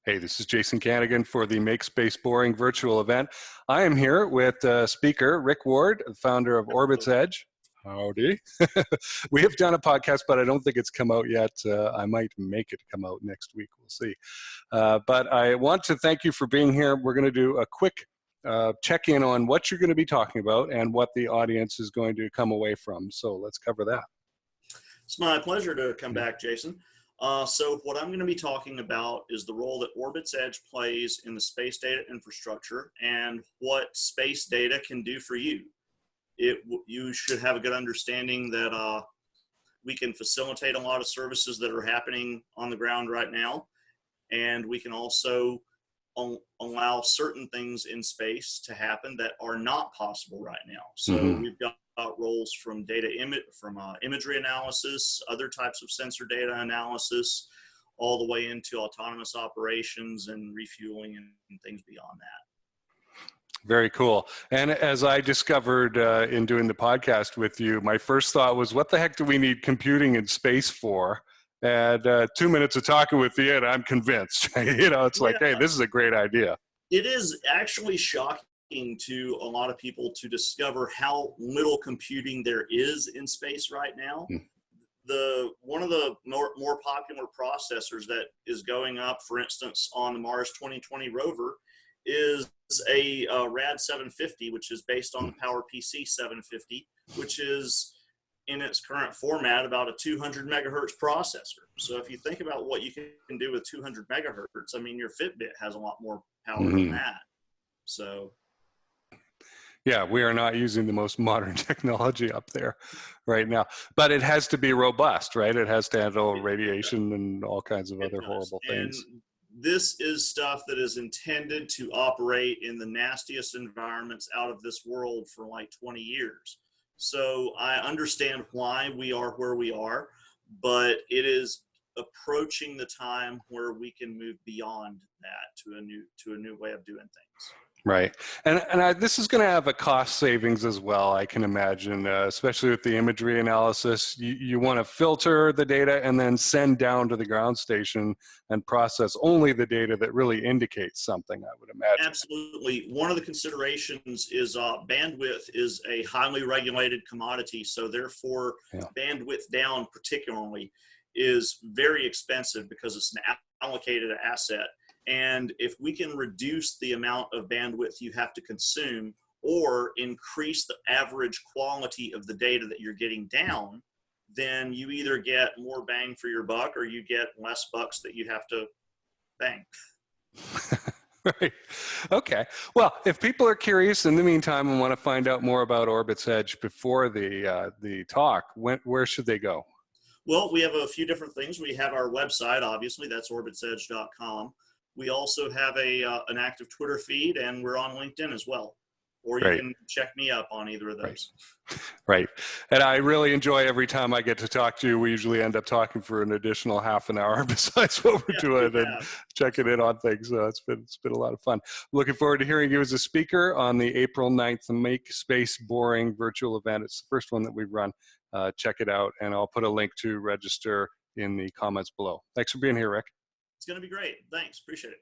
Hey, this is Jason Canigan for the Make Space Boring virtual event. I am here with speaker Rick Ward, founder of OrbitsEdge. Howdy. We have done a podcast, but I don't think it's come out yet. I might make it come out next week. We'll see. But I want to thank you for being here. We're going to do a quick check-in on what you're going to be talking about and what the audience is going to come away from. So let's cover that. It's my pleasure to come back, Jason. So what I'm going to be talking about is the role that OrbitsEdge plays in the space data infrastructure and what space data can do for you. You should have a good understanding that we can facilitate a lot of services that are happening on the ground right now, and we can also allow certain things in space to happen that are not possible right now. So we've got roles from imagery analysis, other types of sensor data analysis, all the way into autonomous operations and refueling and things beyond that. Very cool. And as I discovered in doing the podcast with you, my first thought was, what the heck do we need computing in space for? And 2 minutes of talking with you, and I'm convinced. It's like, hey, this is a great idea. It is actually shocking to a lot of people to discover how little computing there is in space right now. One of the more popular processors that is going up, for instance, on the Mars 2020 rover is a RAD 750, which is based on the PowerPC 750, which is in its current format about a 200 megahertz processor. So if you think about what you can do with 200 megahertz, I mean, your Fitbit has a lot more power than that. So yeah, we are not using the most modern technology up there right now, but it has to be robust, right? It has to handle radiation and all kinds of other horrible things. And this is stuff that is intended to operate in the nastiest environments out of this world for like 20 years. So I understand why we are where we are, but it is approaching the time where we can move beyond that to a new way of doing things. Right. And this is going to have a cost savings as well, I can imagine, especially with the imagery analysis. You want to filter the data and then send down to the ground station and process only the data that really indicates something, I would imagine. Absolutely. One of the considerations is bandwidth is a highly regulated commodity. So therefore, bandwidth down particularly is very expensive because it's an allocated asset. And if we can reduce the amount of bandwidth you have to consume or increase the average quality of the data that you're getting down, then you either get more bang for your buck or you get less bucks that you have to bang. Right. Okay. Well, if people are curious in the meantime and want to find out more about OrbitsEdge before the talk, where should they go? Well, we have a few different things. We have our website, obviously, that's OrbitsEdge.com. We also have an active Twitter feed, and we're on LinkedIn as well. Or you can check me up on either of those. Right. And I really enjoy every time I get to talk to you. We usually end up talking for an additional half an hour besides what we're doing and checking in on things. So it's been a lot of fun. Looking forward to hearing you as a speaker on the April 9th Make Space Boring virtual event. It's the first one that we've run. Check it out, and I'll put a link to register in the comments below. Thanks for being here, Rick. It's going to be great. Thanks. Appreciate it.